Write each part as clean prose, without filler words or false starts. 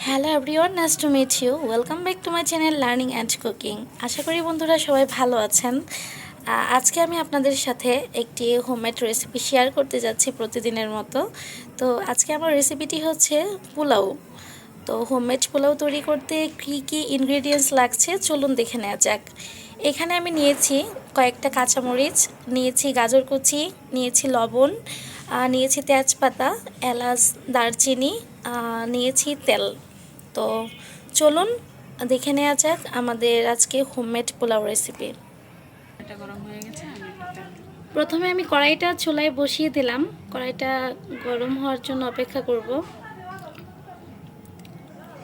Hello everyone, nice to meet you. Welcome back to my channel learning and cooking. আশা করি বন্ধুরা সবাই ভালো আছেন। আজকে আমি আপনাদের সাথে একটি হোমমেড রেসিপি শেয়ার করতে যাচ্ছি প্রতিদিনের মতো। তো আজকে আমার রেসিপিটি হচ্ছে পোলাও। তো হোমমেড পোলাও তৈরি করতে কী কী ইনগ্রেডিয়েন্টস লাগছে চলুন দেখে নেওয়া যাক। এখানে আমি নিয়েছি কয়েকটা কাঁচামরিচ, নিয়েছি গাজর কুচি, নিয়েছি লবণ, নিয়েছি তেজপাতা, এলাচ, দারচিনি, নিয়েছি তেল। তো চলুন দেখে নেওয়া যাক আমাদের আজকে হোমমেড পোলাও রেসিপি। প্রথমে আমি কড়াইটা চুলায় বসিয়ে দিলাম। কড়াইটা গরম হওয়ার জন্য অপেক্ষা করব।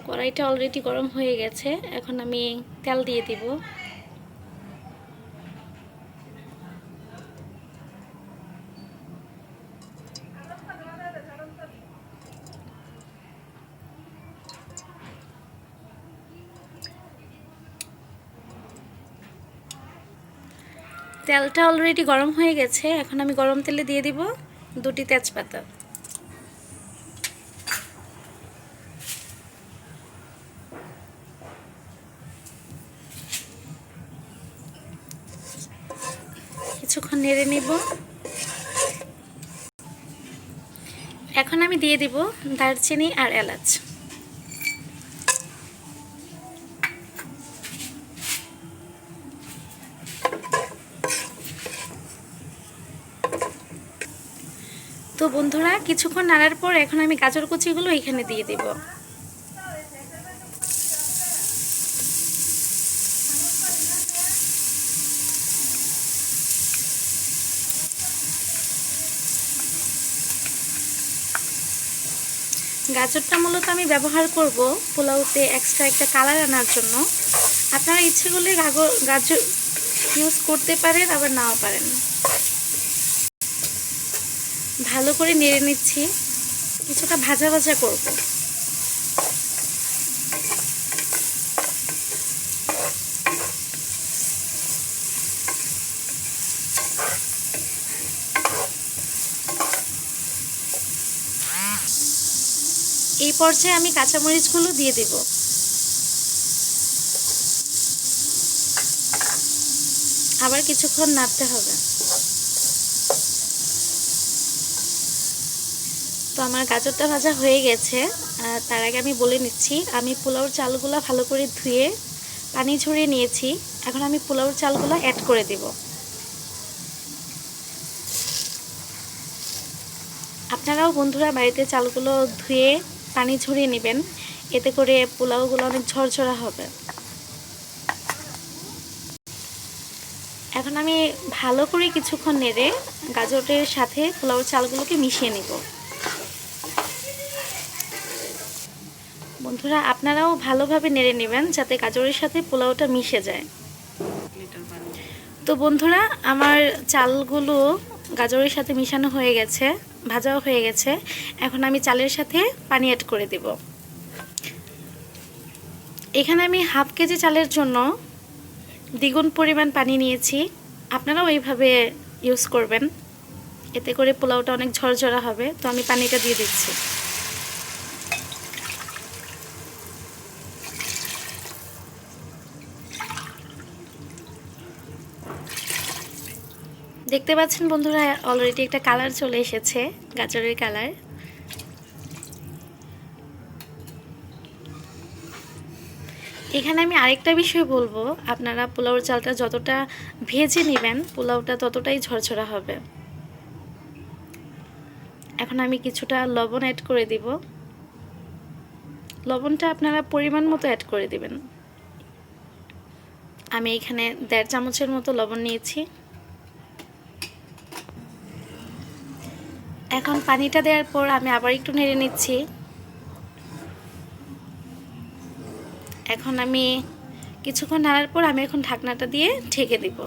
কড়াইটা অলরেডি গরম হয়ে গেছে। এখন আমি তেল দিয়ে দিব। তেলটা অলরেডি গরম হয়ে গেছে। এখন আমি গরম তেলে দিয়ে দিব দুটি তেজপাতা। কিছুক্ষণ নেড়ে নিব। এখন আমি দিয়ে দিব দারচিনি আর এলাচ। তো বন্ধুরা কিছুক্ষণ নাড়ার পর এখন আমি গাজর কুচিগুলো এখানে দিয়ে দিব। গাজরটা মূলত আমি ব্যবহার করব পোলাওতে এক্সট্রা একটা কালার আনার জন্য। আপনারা ইচ্ছে করলে গাজর ইউজ করতে পারেন, আবার নাও পারেন। ভালো করে নেড়ে নিচ্ছি, কিছুটা ভাজা ভাজা করব। এই পর্যায়ে আমি কাঁচামরিচগুলো দিয়ে দেব। আবার কিছুক্ষণ নাড়তে হবে। তো আমার গাজরটা ভাজা হয়ে গেছে। তার আগে আমি বলে নিচ্ছি, আমি পোলাওর চালগুলো ভালো করে ধুয়ে পানি ঝরিয়ে নিয়েছি। এখন আমি পোলাওর চালগুলো অ্যাড করে দেব। আপনারাও বন্ধুরা বাড়িতে চালগুলো ধুয়ে পানি ঝরিয়ে নেবেন, এতে করে পোলাওগুলো অনেক ঝরঝরা হবে। এখন আমি ভালো করে কিছুক্ষণ নেড়ে গাজরের সাথে পোলাওর চালগুলোকে মিশিয়ে নেব। বন্ধুরা আপনারাও ভালোভাবে নেড়ে নেবেন যাতে গাজরের সাথে পোলাওটা মিশে যায়। তো বন্ধুরা আমার চালগুলো গাজরের সাথে মিশানো হয়ে গেছে, ভাজাও হয়ে গেছে। এখন আমি চালের সাথে পানি অ্যাড করে দেব। এখানে আমি হাফ কেজি চালের জন্য দ্বিগুণ পরিমাণ পানি নিয়েছি। আপনারাও এইভাবে ইউজ করবেন, এতে করে পোলাওটা অনেক ঝরঝরা হবে। তো আমি পানিটা দিয়ে দিচ্ছি। দেখতে পাচ্ছেন বন্ধুরা অলরেডি একটা কালার চলে এসেছে, গাজরের কালার। এখানে আমি আরেকটা বিষয় বলবো, আপনারা পোলাওর চালটা যতটা ভেজে নেবেন পোলাওটা ততটাই ঝরঝরা হবে। এখন আমি কিছুটা লবণ অ্যাড করে দিব। লবণটা আপনারা পরিমাণ মতো অ্যাড করে দিবেন। আমি এখানে 1.5 চামচের মতো লবণ নিয়েছি। এখন পানিটা দেওয়ার পর আমি আবার একটু নেড়ে নিচ্ছি। এখন আমি কিছুক্ষণ নাড়ার পর আমি এখন ঢাকনাটা দিয়ে ঢেকে দিব।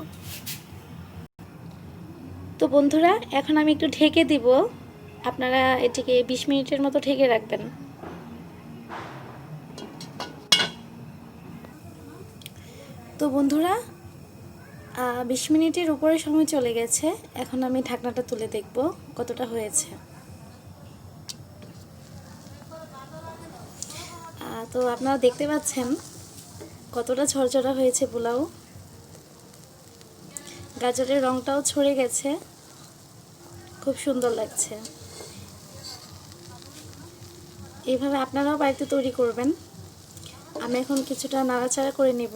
তো বন্ধুরা এখন আমি একটু ঢেকে দিব। আপনারা এটিকে 20 মিনিটের মতো ঢেকে রাখবেন। তো বন্ধুরা 20 মিনিটের উপরে সময় চলে গেছে। এখন আমি ঢাকনাটা তুলে দেখব কতটা হয়েছে। তো আপনারা দেখতে পাচ্ছেন কতটা ঝরঝরা হয়েছে পোলাও। গাজরের রংটাও ছড়ে গেছে, খুব সুন্দর লাগছে। এইভাবে আপনারাও বাড়িতে তৈরি করবেন। আমি এখন কিছুটা নাড়াচাড়া করে নিব।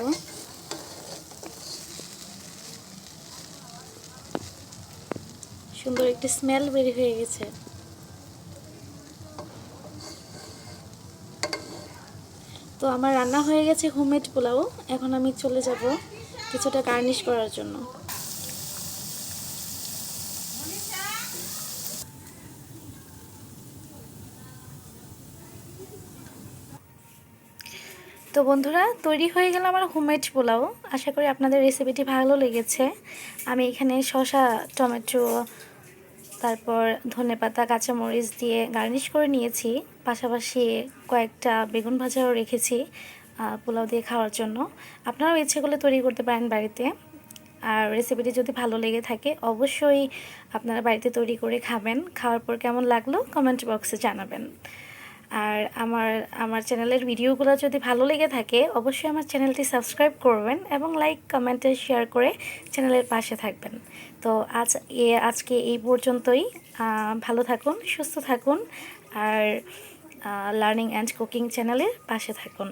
সুন্দর একটি স্মেল বের হয়ে গেছে। তো আমার রান্না হয়ে গেছে হোমমেড পোলাও। এখন আমি চলে যাব কিছুটা গার্নিশ করার জন্য। তো বন্ধুরা, তৈরি হয়ে গেল আমার হোমমেড পোলাও। আশা করি আপনাদের রেসিপিটি ভালো লেগেছে। আমি এখানে শসা, টমেটো, তারপর ধনেপাতা, কাঁচামরিচ দিয়ে গার্নিশ করে নিয়েছি। পাশাপাশি কয়েকটা বেগুন ভাজাও রেখেছি পোলাও দিয়ে খাওয়ার জন্য। আপনারাও ইচ্ছে করলে তৈরি করতে পারেন বাড়িতে। আর রেসিপিটি যদি ভালো লেগে থাকে অবশ্যই আপনারা বাড়িতে তৈরি করে খাবেন। খাওয়ার পর কেমন লাগলো কমেন্ট বক্সে জানাবেন। আর আমার চ্যানেলের ভিডিওগুলো যদি ভালো লেগে থাকে অবশ্যই আমার চ্যানেলটি সাবস্ক্রাইব করবেন এবং লাইক, কমেন্টে শেয়ার করে চ্যানেলের পাশে থাকবেন। তো আজকে এই পর্যন্তই। ভালো থাকুন, সুস্থ থাকুন আর লার্নিং অ্যান্ড কুকিং চ্যানেলের পাশে থাকুন।